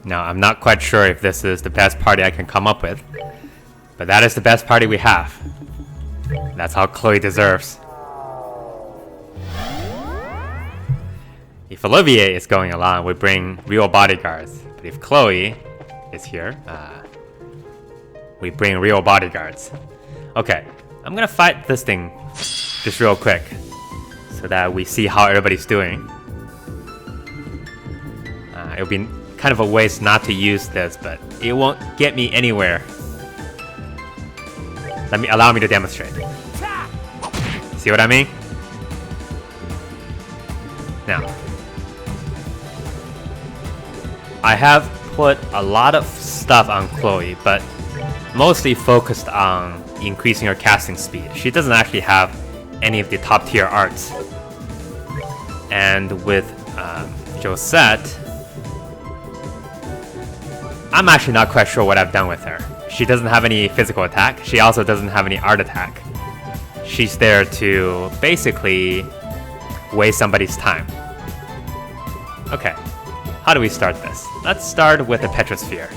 Now, I'm not quite sure if this is the best party I can come up with, but that is the best party we have. That's how Chloe deserves. If Olivier is going along, we bring real bodyguards. But if Chloe is here, we bring real bodyguards. Okay, I'm gonna fight this thing just real quick so that we see how everybody's doing. It would be kind of a waste not to use this, but it won't get me anywhere. Allow me to demonstrate. See what I mean? Now, I have put a lot of stuff on Chloe, but mostly focused on increasing her casting speed. She doesn't actually have any of the top tier arts. And with Josette, I'm actually not quite sure what I've done with her. She doesn't have any physical attack. She also doesn't have any art attack. She's there to basically waste somebody's time. Okay, how do we start this? Let's start with the Petrosphere.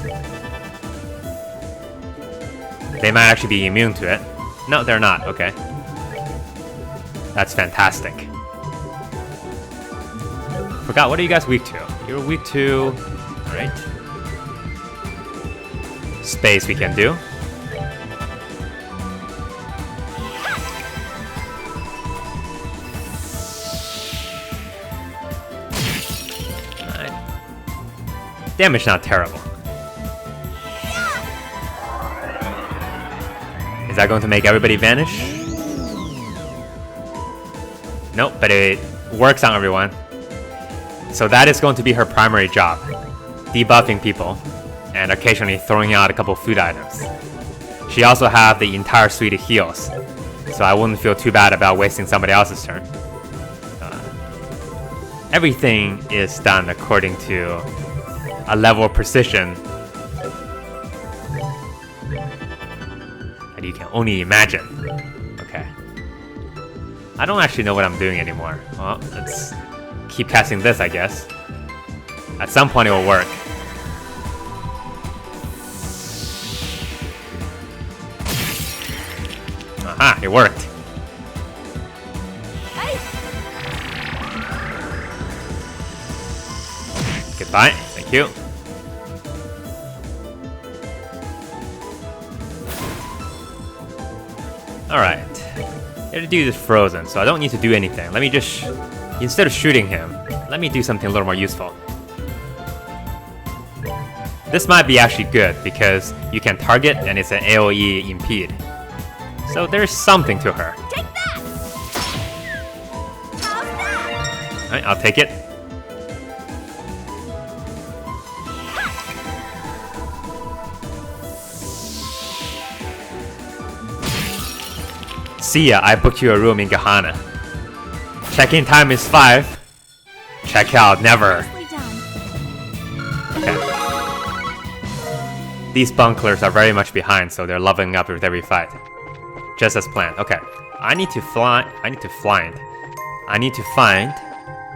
They might actually be immune to it. No, they're not. Okay. That's fantastic. Forgot, what are you guys weak to? You're weak to... Alright. Space we can do. Damage not terrible. Is that going to make everybody vanish? Nope, but it works on everyone. So that is going to be her primary job. Debuffing people, and occasionally throwing out a couple food items. She also has the entire suite of heals, so I wouldn't feel too bad about wasting somebody else's turn. Everything is done according to a level of precision that you can only imagine. Okay. I don't actually know what I'm doing anymore. Well, let's keep casting this, I guess. At some point it will work. Aha, it worked. Goodbye, thank you. Alright. The dude is frozen, so I don't need to do anything. Let me just... Instead of shooting him, let me do something a little more useful. This might be actually good, because you can target and it's an AoE impede. So there's something to her. Take that! How's that? Alright, I'll take it. See ya, I booked you a room in Gahana. Check-in time is 5. Check out, never. Okay. These bunklers are very much behind, so they're leveling up with every fight. Just as planned. Okay. I need to find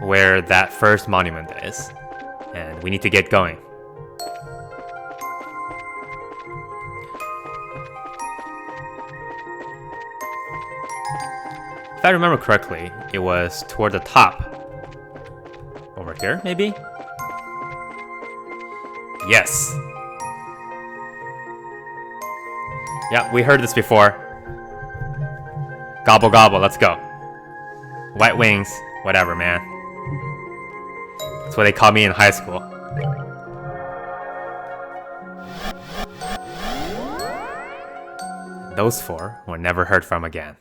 where that first monument is. And we need to get going. If I remember correctly, it was toward the top. Over here, maybe? Yes! Yeah, we heard this before. Gobble gobble, let's go. White wings, whatever, man. That's what they called me in high school. Those four were never heard from again.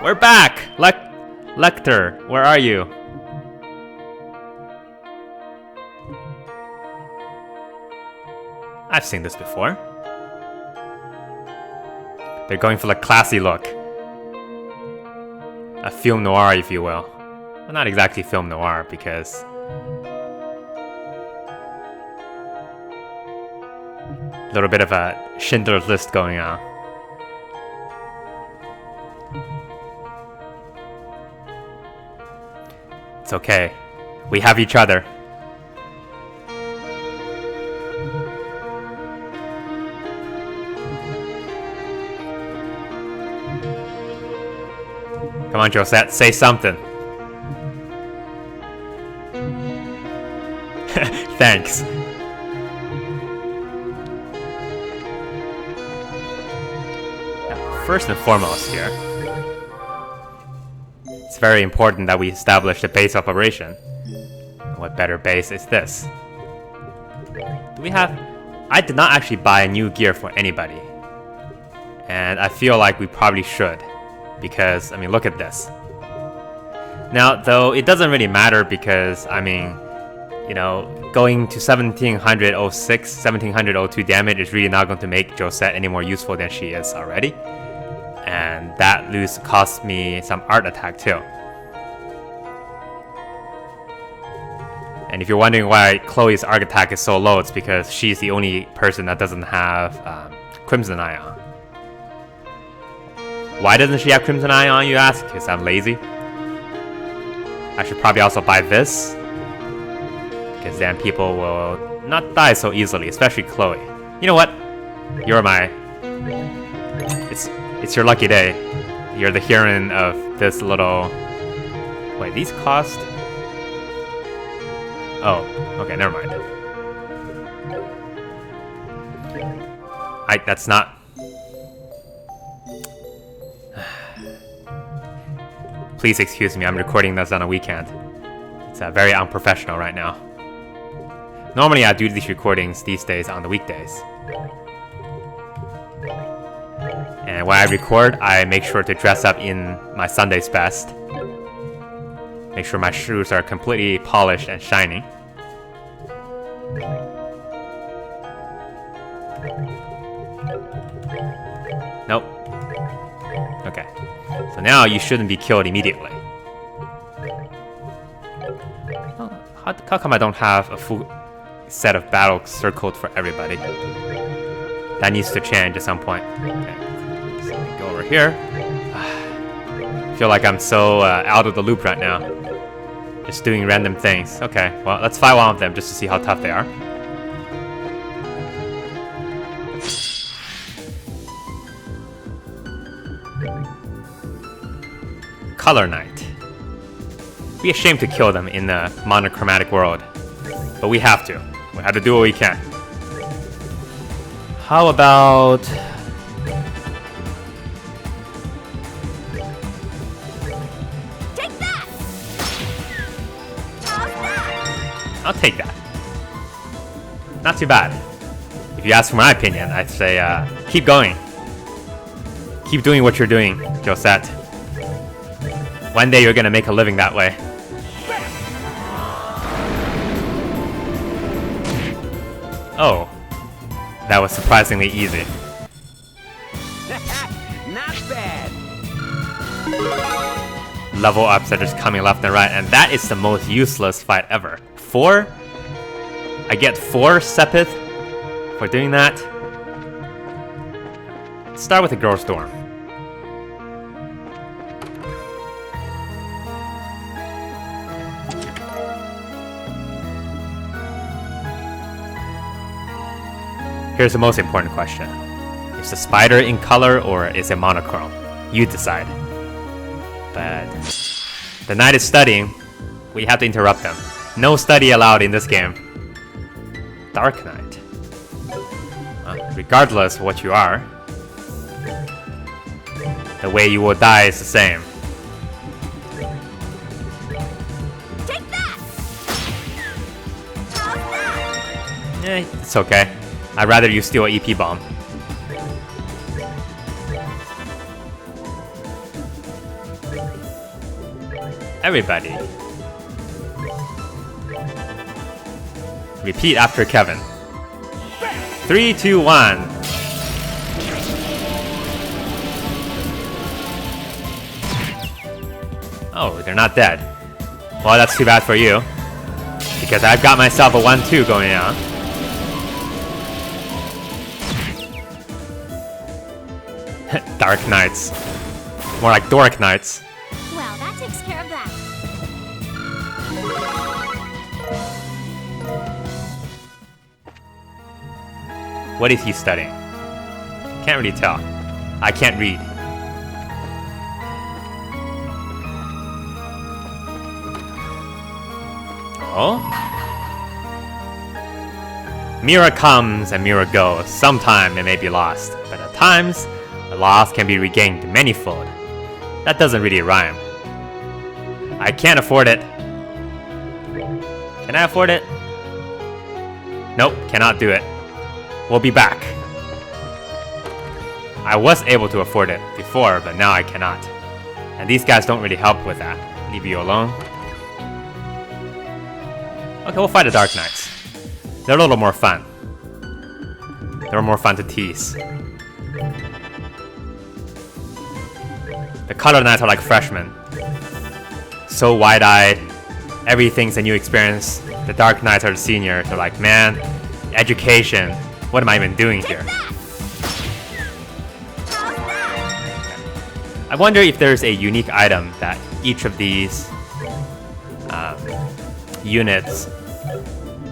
We're back! Lecter, where are you? I've seen this before. They're going for the classy look. A film noir, if you will. Well, not exactly film noir, because... a little bit of a Schindler's List going on. It's okay. We have each other. Come on, Josette, say something. Thanks. First and foremost here, it's very important that we establish the base operation. What better base is this? Do we have... I did not actually buy a new gear for anybody. And I feel like we probably should. Because, I mean, look at this. Now, though, it doesn't really matter because, I mean, you know, going to 1706, 1702 damage is really not going to make Josette any more useful than she is already. And that lose cost me some art attack too. And if you're wondering why Chloe's art attack is so low, it's because she's the only person that doesn't have Crimson Eye on. Why doesn't she have Crimson Eye on, you ask? Because I'm lazy. I should probably also buy this, because then people will not die so easily, especially Chloe. You know what? You're my... It's your lucky day. You're the heroine of this little... Wait, these cost... Oh, okay, never mind. That's not... Please excuse me, I'm recording this on a weekend. It's very unprofessional right now. Normally I do these recordings these days on the weekdays. And when I record, I make sure to dress up in my Sunday's best. Make sure my shoes are completely polished and shining. Nope. Okay. So now you shouldn't be killed immediately. Oh, how come I don't have a full set of battles circled for everybody? That needs to change at some point. Okay. So let me go over here. I feel like I'm so out of the loop right now. Just doing random things. Okay, well, let's fight one of them just to see how tough they are. Color Knight. Be ashamed to kill them in the monochromatic world, but we have to. We have to do what we can. How about... Take that! How's that? I'll take that. Not too bad. If you ask for my opinion, I'd say keep going. Keep doing what you're doing, Josette. One day you're gonna make a living that way. Oh. That was surprisingly easy. Not bad. Level ups are just coming left and right, and that is the most useless fight ever. 4? I get 4 Sepith for doing that. Let's start with the Girl Storm. Here's the most important question. Is the spider in color or is it monochrome? You decide. But the knight is studying. We have to interrupt them. No study allowed in this game. Dark Knight. Regardless of what you are, the way you will die is the same. Take that! How's that? It's okay. I'd rather you steal an EP bomb. Everybody. Repeat after Kevin. 3, 2, 1. Oh, they're not dead. Well, that's too bad for you. Because I've got myself a 1-2 going on. Dark Knights. More like Dork Knights. Well, that takes care of that. What is he studying? Can't really tell. I can't read. So... Mirror comes and mirror goes. Sometime it may be lost, but at times, the loss can be regained manyfold. That doesn't really rhyme. I can't afford it. Can I afford it? Nope, cannot do it. We'll be back. I was able to afford it before, but now I cannot. And these guys don't really help with that. Leave you alone. Okay, we'll fight the Dark Knights. They're a little more fun. They're more fun to tease. The Color Knights are like freshmen. So wide-eyed. Everything's a new experience. The Dark Knights are the seniors. They're like, man, education. What am I even doing here? I wonder if there's a unique item that each of these units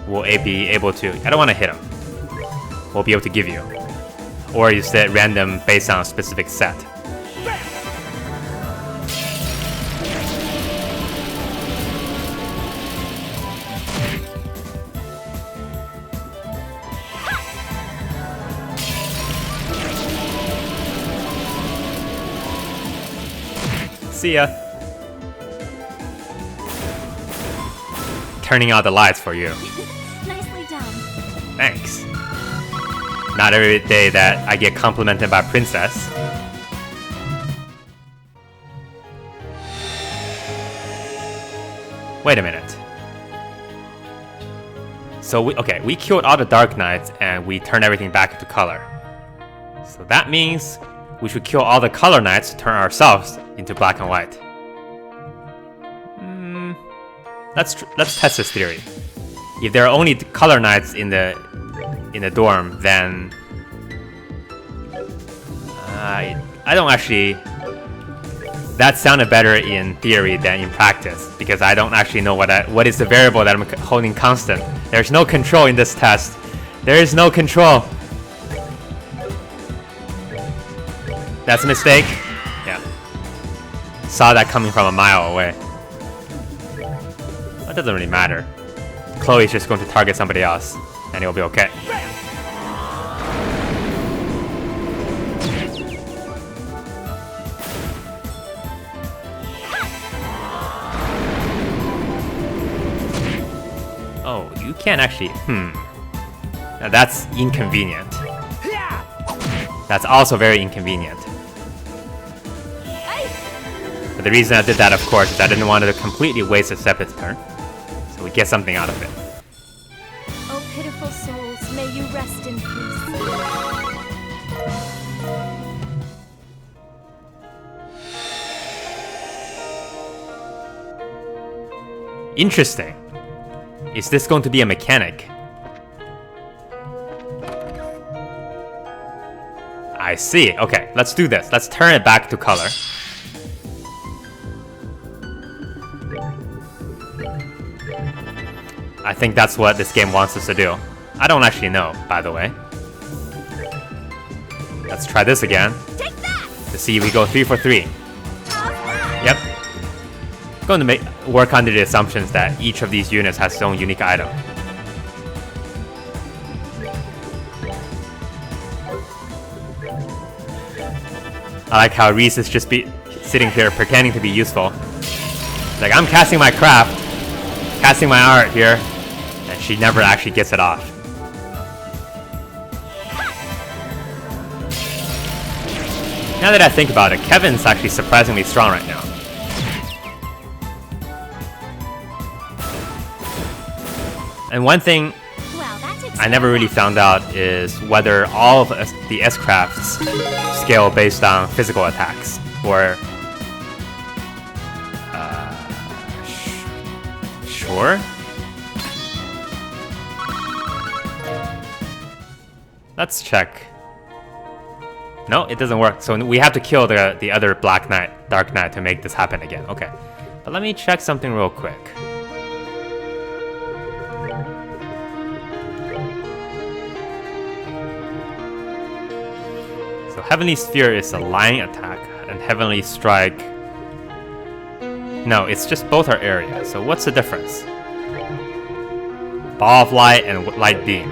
will be able to... I don't want to hit them. Will be able to give you. Or is it random based on a specific set? See ya. Turning out the lights for you. Nicely done. Thanks. Not every day that I get complimented by a princess. Wait a minute. So we killed all the Dark Knights and we turned everything back into color. So that means we should kill all the Color Knights to turn ourselves into black and white. Let's test this theory. If there are only Color Knights in the dorm, then I don't actually... That sounded better in theory than in practice, because I don't actually know what is the variable that I'm holding constant. There's no control in this test. There is no control. That's a mistake? Yeah. Saw that coming from a mile away. That doesn't really matter. Chloe's just going to target somebody else, and it'll be okay. Oh, you can't actually... Now that's inconvenient. That's also very inconvenient. But the reason I did that, of course, is I didn't want to completely waste a Sepid's turn. So we get something out of it. Oh, pitiful souls, may you rest in peace. Interesting. Is this going to be a mechanic? I see. Okay, let's do this. Let's turn it back to color. I think that's what this game wants us to do. I don't actually know, by the way. Let's try this again. Take that! To see if we go 3 for 3. How's that? Yep. Going to work under the assumptions that each of these units has its own unique item. I like how Reese is just sitting here pretending to be useful. Like, I'm casting my craft, casting my art here, and she never actually gets it off. Now that I think about it, Kevin's actually surprisingly strong right now. And one thing I never really found out is whether all of the S-crafts scale based on physical attacks, or... sure? Let's check. No, it doesn't work. So we have to kill the other Dark Knight to make this happen again. Okay. But let me check something real quick. So Heavenly Sphere is a line attack, and Heavenly Strike... No, it's just both are area. So what's the difference? Ball of light and light beam.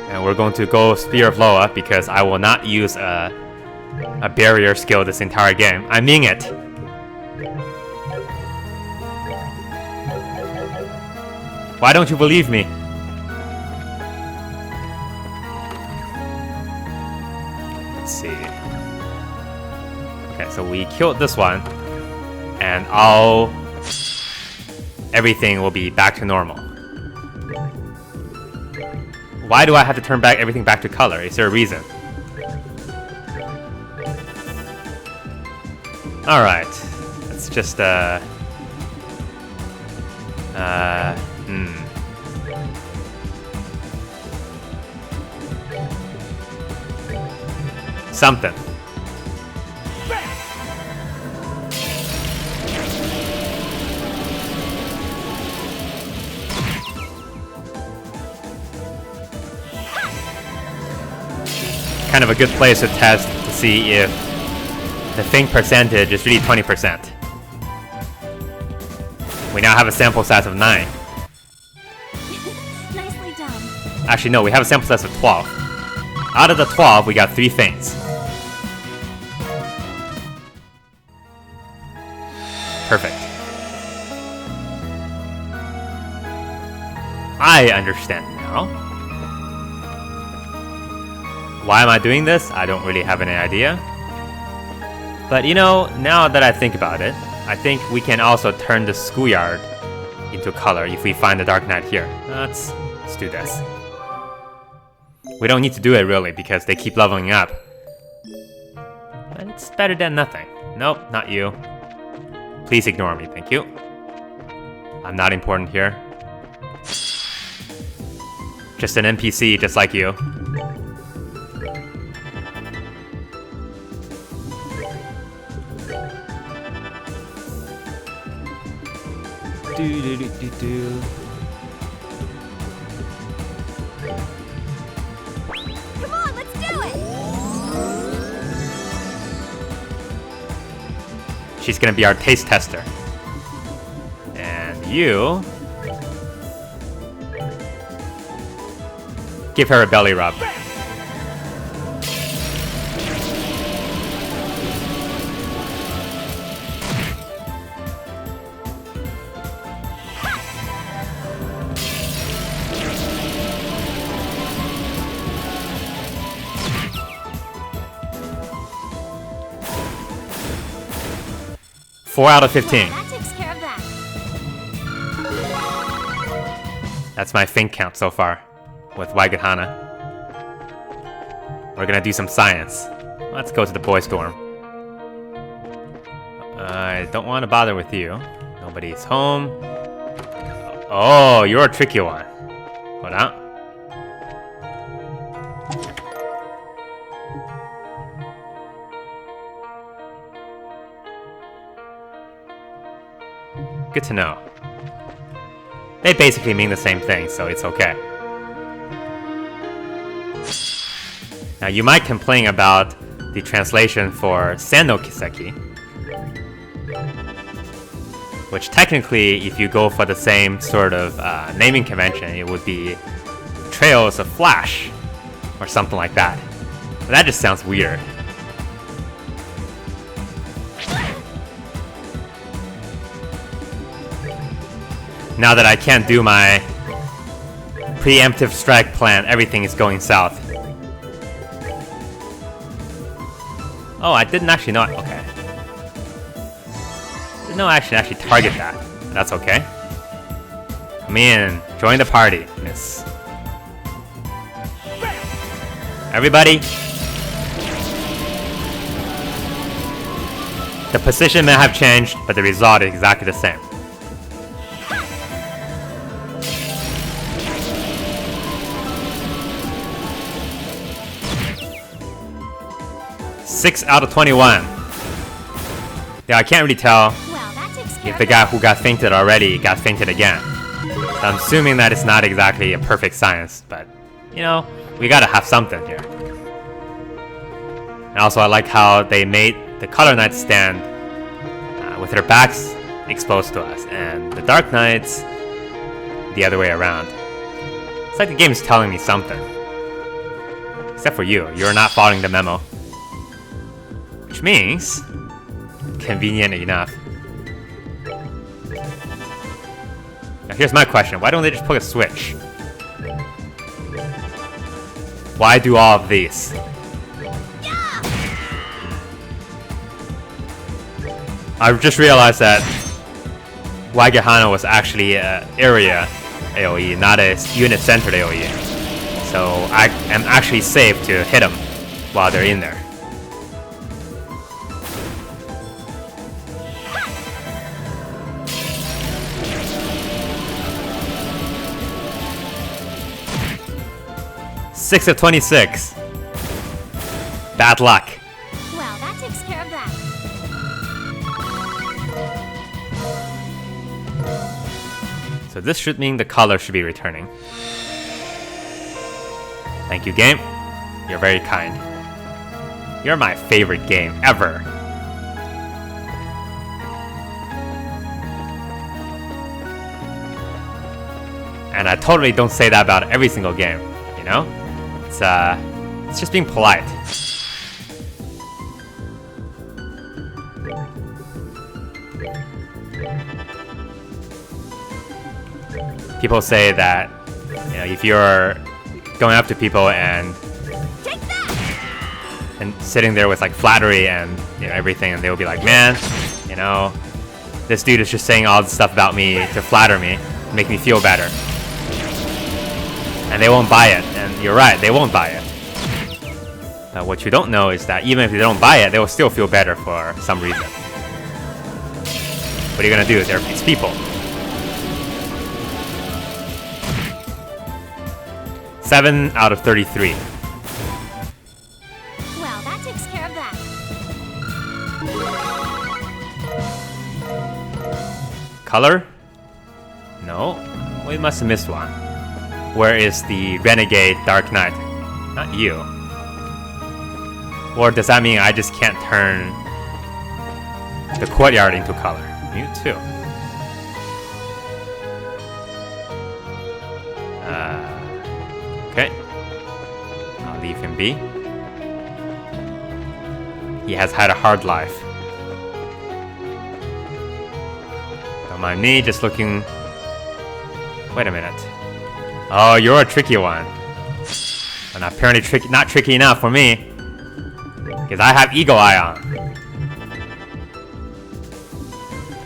And we're going to go Sphere of Loa because I will not use a barrier skill this entire game. I mean it. Why don't you believe me? Let's see. Okay, so we killed this one, and everything will be back to normal. Why do I have to turn back everything back to color? Is there a reason? Alright. Let's just, something. Kind of a good place to test to see if the think percentage is really 20%. We now have a sample size of 9. Nicely done. Actually, no, we have a sample size of 12. Out of the 12, we got 3 things. Perfect. I understand now. Why am I doing this? I don't really have any idea. But you know, now that I think about it, I think we can also turn the schoolyard into color if we find the Dark Knight here. Let's do this. We don't need to do it really because they keep leveling up. But it's better than nothing. Nope, not you. Please ignore me, thank you. I'm not important here. Just an NPC just like you. Do. Come on, let's do it. She's gonna be our taste tester. And you... give her a belly rub. Four out of 15. That takes care of that. That's my think count so far with Waigahana. We're gonna do some science. Let's go to the boys' dorm. I don't want to bother with you. Nobody's home. Oh, you're a tricky one. Hold on. Good to know. They basically mean the same thing, so it's okay. Now you might complain about the translation for Seno Kiseki, which technically, if you go for the same sort of naming convention, it would be Trails of Flash, or something like that. But that just sounds weird. Now that I can't do my preemptive strike plan, everything is going south. Oh, I didn't actually know. Okay. Didn't know I actually target that. That's okay. Come in. Join the party, miss. Everybody. The position may have changed, but the result is exactly the same. Six out of 21. Yeah, I can't really tell if the guy who got fainted already got fainted again. So I'm assuming that it's not exactly a perfect science, but you know, we gotta have something here. And also, I like how they made the Color Knights stand with their backs exposed to us, and the Dark Knights the other way around. It's like the game's telling me something. Except for you, you're not following the memo. Which means, convenient enough. Now here's my question, why don't they just put a switch? Why do all of these? I just realized that Waigehana was actually an area AoE, not a unit-centered AoE. So I am actually safe to hit them while they're in there. Six of 26. Bad luck. Well, that takes care of that. So this should mean the color should be returning. Thank you, game. You're very kind. You're my favorite game ever. And I totally don't say that about every single game, you know? It's just being polite. People say that, you know, if you're going up to people and sitting there with like flattery and, you know, everything, and they'll be like, man, you know, this dude is just saying all this stuff about me to flatter me, make me feel better. And they won't buy it, and you're right, they won't buy it. What you don't know is that even if they don't buy it, they will still feel better for some reason. What are you gonna do? It's people. 7 out of 33. Well, that takes care of that. Color? No, we must have missed one. Where is the Renegade Dark Knight? Not you. Or does that mean I just can't turn the courtyard into color? You too. Okay. I'll leave him be. He has had a hard life. Don't mind me, just looking... Wait a minute. Oh, you're a tricky one. And apparently not tricky enough for me. Because I have Eagle Eye on.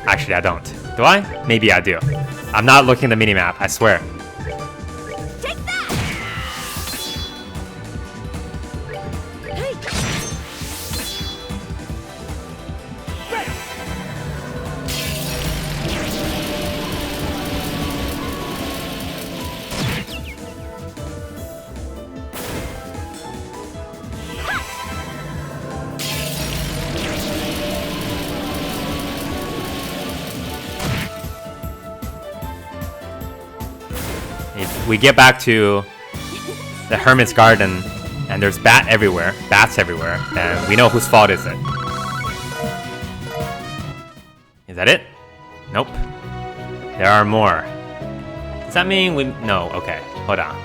Actually, I don't. Do I? Maybe I do. I'm not looking at the minimap, I swear. Take that! If we get back to the Hermit's Garden and there's bats everywhere, then we know whose fault is it. Is that it? Nope. There are more. Does that mean we... No, okay. Hold on.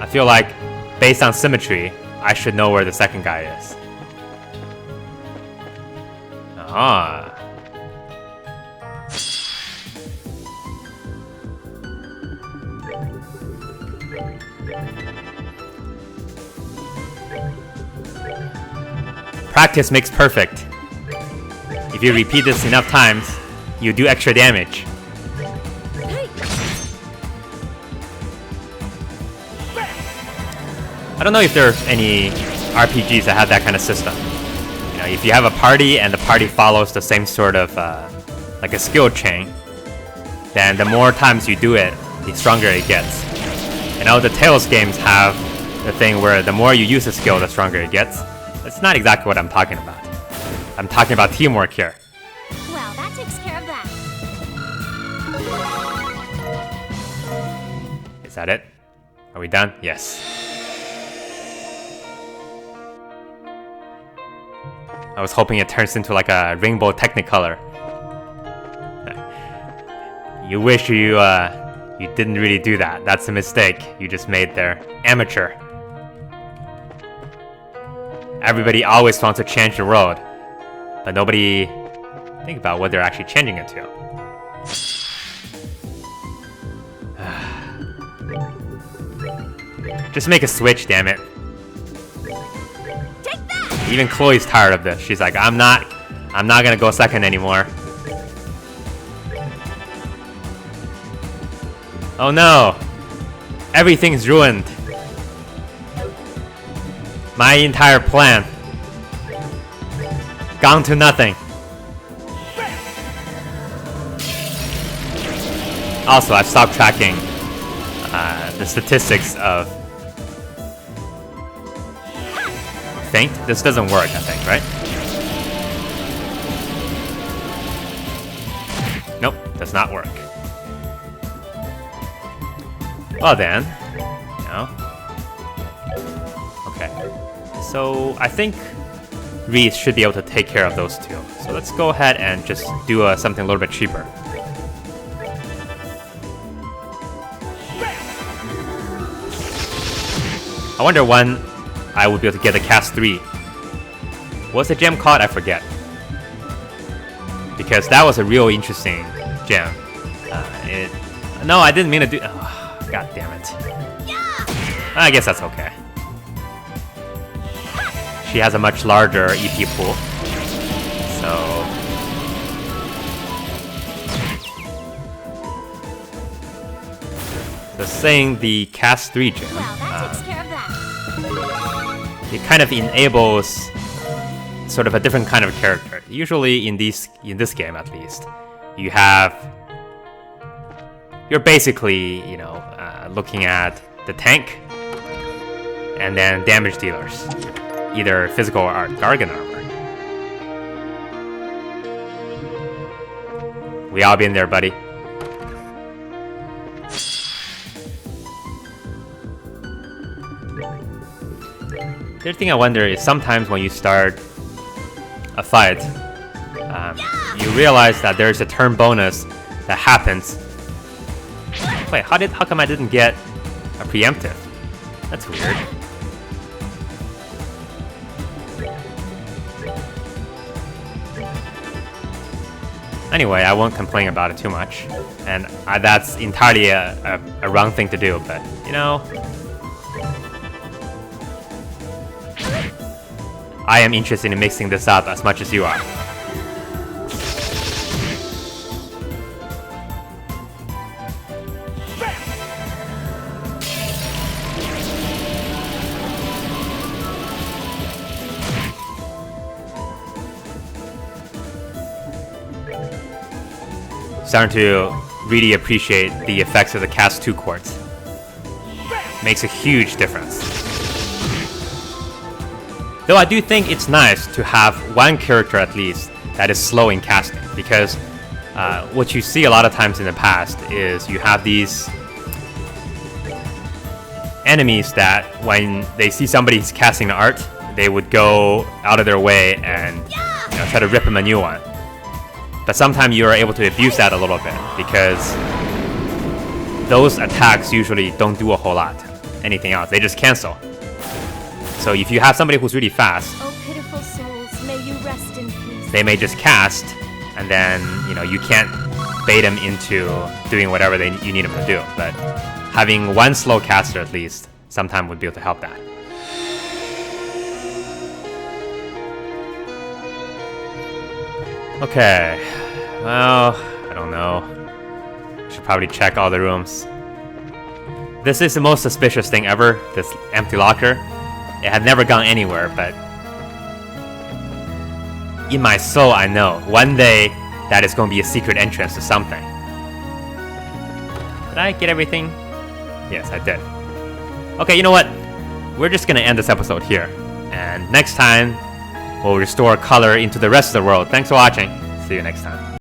I feel like, based on symmetry, I should know where the second guy is. Ah. Practice makes perfect. If you repeat this enough times, you do extra damage. I don't know if there's any RPGs that have that kind of system. You know, if you have a party and the party follows the same sort of like a skill chain, then the more times you do it, the stronger it gets. You know, the Tales games have the thing where the more you use a skill, the stronger it gets. That's not exactly what I'm talking about. I'm talking about teamwork here. Well, that takes care of that. Is that it? Are we done? Yes. I was hoping it turns into like a rainbow Technicolor. You wish you You didn't really do that. That's a mistake you just made there. Amateur. Everybody always wants to change the world, but nobody think about what they're actually changing it to. Just make a switch, damn it. Take that! Even Chloe's tired of this. She's like, I'm not gonna go second anymore. Oh no! Everything's ruined. My entire plan. Gone to nothing. Also, I've stopped tracking the statistics of Feint. This doesn't work, I think, right? Nope, does not work. Well then, no. Okay, so I think Reese should be able to take care of those two. So let's go ahead and just do something a little bit cheaper. I wonder when I would be able to get the cast 3. What's the gem called? I forget. Because that was a real interesting gem. No, I didn't mean to do... Oh, God damn it. I guess that's okay. She has a much larger EP pool. So... So saying the cast 3 gem... Well, that takes care of that. It kind of enables sort of a different kind of character. Usually in this game, at least, you're basically, you know, looking at the tank and then damage dealers, either physical or Gargan armor. We all been there, buddy. The other thing I wonder is sometimes when you start a fight, you realize that there's a turn bonus that happens. Wait, how come I didn't get a preemptive? That's weird. Anyway, I won't complain about it too much, and that's entirely a wrong thing to do. But you know. I am interested in mixing this up as much as you are. Starting to really appreciate the effects of the cast 2 quartz. Makes a huge difference. Though I do think it's nice to have one character at least that is slow in casting, because what you see a lot of times in the past is you have these enemies that when they see somebody's casting the art, they would go out of their way and try to rip him a new one. But sometimes you are able to abuse that a little bit, because those attacks usually don't do a whole lot. Anything else, they just cancel. So if you have somebody who's really fast, Oh, pitiful souls, may you rest in peace. they may just cast, and then you can't bait them into doing whatever you need them to do. But having one slow caster at least sometime would be able to help that. Okay, well, I don't know. Should probably check all the rooms. This is the most suspicious thing ever, this empty locker. It had never gone anywhere, but in my soul I know one day that is going to be a secret entrance to something. Did I get everything? Yes, I did. Okay, you know what? We're just gonna end this episode here, and next time we'll restore color into the rest of the world. Thanks for watching. See you next time.